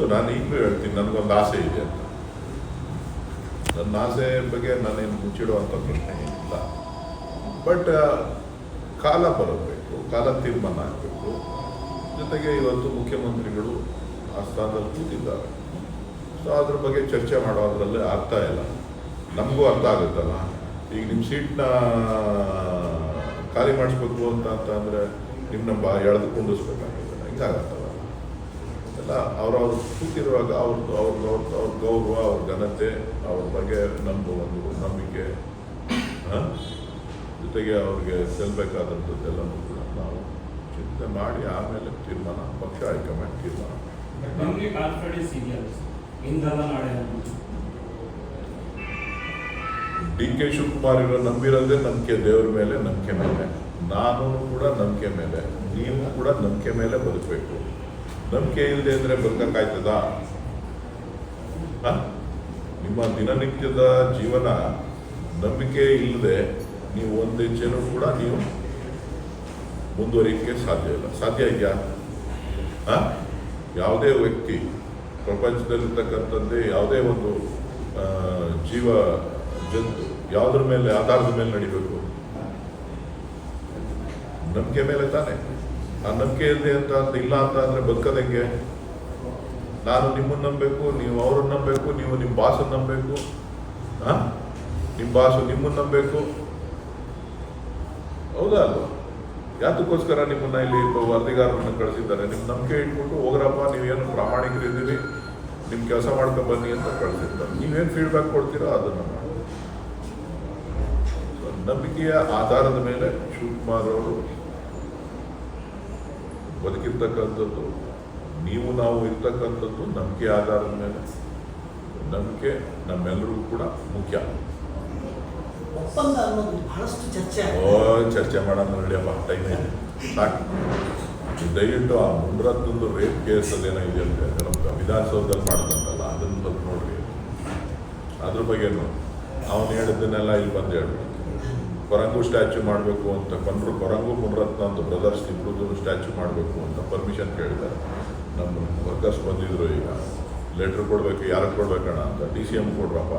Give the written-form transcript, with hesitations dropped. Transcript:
ಹೌದು, ನಾನು ಈಗಲೂ ಹೇಳ್ತೀನಿ, ನನಗೊಂದು ಆಸೆ ಇದೆ ಅಂತ. ನನ್ನ ಆಸೆ ಬಗ್ಗೆ ನಾನೇನು ಮುಚ್ಚಿಡುವಂಥ ಪ್ರಶ್ನೆ ಏನಿಲ್ಲ. ಬಟ್ ಕಾಲ ಬರಬೇಕು, ಕಾಲ ತೀರ್ಮಾನ ಆಗಬೇಕು. ಜೊತೆಗೆ ಇವತ್ತು ಮುಖ್ಯಮಂತ್ರಿಗಳು ಆ ಸ್ಥಾನದಲ್ಲಿ ಕೂತಿದ್ದಾರೆ. ಸೊ ಅದ್ರ ಬಗ್ಗೆ ಚರ್ಚೆ ಮಾಡೋದ್ರಲ್ಲೇ ಆಗ್ತಾ ಇಲ್ಲ. ನಮಗೂ ಅರ್ಥ ಆಗುತ್ತಲ್ಲ, ಈಗ ನಿಮ್ಮ ಸೀಟ್ನ ಖಾಲಿ ಮಾಡಿಸ್ಬೇಕು ಅಂತಂದರೆ ನಿಮ್ಮನ್ನ ಎಳೆದು ಕುಂಡಿಸ್ಬೇಕಾಗುತ್ತೆ, ಹಿಂಗಾಗತ್ತಲ್ಲ. ಎಲ್ಲ ಅವ್ರವ್ರು ಕೂತಿರುವಾಗ ಅವ್ರ ಗೌರವ, ಅವ್ರ ಘನತೆ, ಅವ್ರ ಬಗ್ಗೆ ನಮ್ಮದು ಒಂದು ನಂಬಿಕೆ, ಜೊತೆಗೆ ಅವ್ರಿಗೆ ಸಲ್ಲಬೇಕಾದಂಥದ್ದೆಲ್ಲನೂ ಕೂಡ ನಾವು ಚಿಂತೆ ಮಾಡಿ ಆಮೇಲೆ ತೀರ್ಮಾನ, ಪಕ್ಷ ಹೈಕಮಾಂಡ್ ತೀರ್ಮಾನ. ನಮಗೆ ಕಾನ್ಫಿಡೆನ್ಸ್ ಇದೆಯಲ್ಲ ಇಂದಲ್ಲ ನಾಳೆ ಡಿ ಕೆ ಶಿವಕುಮಾರ್ ಇರೋ ನಂಬಿರೋದೇ ನಂಬಿಕೆ, ದೇವ್ರ ಮೇಲೆ ನಂಬಿಕೆ ಮೇಲೆ. ನಾನು ಕೂಡ ನಂಬಿಕೆ ಮೇಲೆ, ನೀವು ಕೂಡ ನಂಬಿಕೆ ಮೇಲೆ ಬದುಕಬೇಕು. ನಂಬಿಕೆ ಇಲ್ಲದೆ ಅಂದರೆ ಬದುಕಕ್ಕಾಯ್ತದ? ನಿಮ್ಮ ದಿನನಿತ್ಯದ ಜೀವನ ನಂಬಿಕೆ ಇಲ್ಲದೆ ನೀವು ಒಂದು ಹೆಜ್ಜೆನೂ ಕೂಡ ನೀವು ಮುಂದುವರಿಯಕ್ಕೆ ಸಾಧ್ಯ ಇಲ್ಲ. ಸಾಧ್ಯ ಇದೆಯಾ? ಯಾವುದೇ ವ್ಯಕ್ತಿ ಪ್ರಪಂಚದಲ್ಲಿರ್ತಕ್ಕಂಥದ್ದೇ ಯಾವುದೇ ಒಂದು ಜೀವ ಜಂತು ಯಾವುದ್ರ ಮೇಲೆ, ಆಧಾರದ ಮೇಲೆ ನಡಿಬೇಕು? ನಂಬಿಕೆ ಮೇಲೆ ತಾನೆ. ಆ ನಂಬಿಕೆ ಇಲ್ಲದೆ ಅಂತ ಇಲ್ಲ ಅಂತ ಅಂದರೆ ಬದುಕೋದಂಗೆ? ನಾನು ನಿಮ್ಮನ್ನು ನಂಬಬೇಕು, ನೀವು ಅವ್ರನ್ನ ನಂಬಬೇಕು, ನೀವು ನಿಮ್ಮ ಬಾಸನ್ನು ನಂಬಬೇಕು, ನಿಮ್ಮ ಬಾಸು ನಿಮ್ಮನ್ನು ನಂಬಬೇಕು. ಹೌದಾ ಅಲ್ವಾ? ಯಾತಕ್ಕೋಸ್ಕರ ನಿಮ್ಮನ್ನ ಇಲ್ಲಿ ವರದಿಗಾರರನ್ನು ಕಳಿಸಿದ್ದಾರೆ? ನಿಮ್ಮ ನಂಬಿಕೆ ಇಟ್ಬಿಟ್ಟು ಹೋಗ್ರಪ್ಪ, ನೀವೇನು ಪ್ರಾಮಾಣಿಕರಿದ್ದೀರಿ, ನಿಮ್ಮ ಕೆಲಸ ಮಾಡ್ಕೊಂಡು ಬನ್ನಿ ಅಂತ ಕಳಿಸಿರ್ತಾರೆ. ನೀವೇನು ಫೀಡ್ಬ್ಯಾಕ್ ಕೊಡ್ತೀರೋ ಅದನ್ನು ಮಾಡಿ. ನಂಬಿಕೆಯ ಆಧಾರದ ಮೇಲೆ ಶಿವಕುಮಾರ್ ಅವರು ಬದುಕಿರ್ತಕ್ಕಂಥದ್ದು, ನೀವು ನಾವು ಇರ್ತಕ್ಕಂಥದ್ದು ನಂಬಿಕೆ ಆಧಾರದ ಮೇಲೆ. ನಂಬಿಕೆ ನಮ್ಮೆಲ್ಲರಿಗೂ ಕೂಡ ಮುಖ್ಯ. ಒಪ್ಪಂದ ಅನ್ನೋದು ಬಹಳಷ್ಟು ಚರ್ಚೆ ಚರ್ಚೆ ಮಾಡೋಣ ನಡಿಯಪ್ಪ, ಟೈಮ್ ಇದೆ ಸಾಕು. ದಯವಿಟ್ಟು ಆ ಮುನ್ರತ್ನದ್ದು ರೇಪ್ ಕೇಸ್ ಅದೇನೋ ಇದೆಯಂತೆ ನಮ್ಮ ವಿಧಾನಸೌಧದಲ್ಲಿ ಮಾಡಿದಂತಲ್ಲ, ಅದನ್ನು ಸ್ವಲ್ಪ ನೋಡ್ರಿ. ಅದ್ರ ಬಗ್ಗೆನು ಅವನು ಹೇಳಿದ್ದನ್ನೆಲ್ಲ ಇಲ್ಲಿ ಬಂದು ಹೇಳ್ಬೇಕು. ಕೊರಂಗು ಸ್ಟ್ಯಾಚ್ಯೂ ಮಾಡಬೇಕು ಅಂತ ಕೊಂಡ್ರು, ಕೊರಂಗು ಮುನ್ರತ್ನ ಅಂತ ಬ್ರದರ್ಸ್ ಇಬ್ಬರದ್ದು ಸ್ಟ್ಯಾಚ್ಯೂ ಮಾಡಬೇಕು ಅಂತ ಪರ್ಮಿಷನ್ ಕೇಳಿದ್ದಾರೆ. ನಮ್ಮ ವರ್ಕರ್ಸ್ ಬಂದಿದ್ರು, ಈಗ ಲೆಟ್ರ್ ಕೊಡಬೇಕು, ಯಾರಿಗೆ ಕೊಡ್ಬೇಕಣ್ಣ ಅಂತ. D C M ಕೊಡ್ರಪ್ಪ.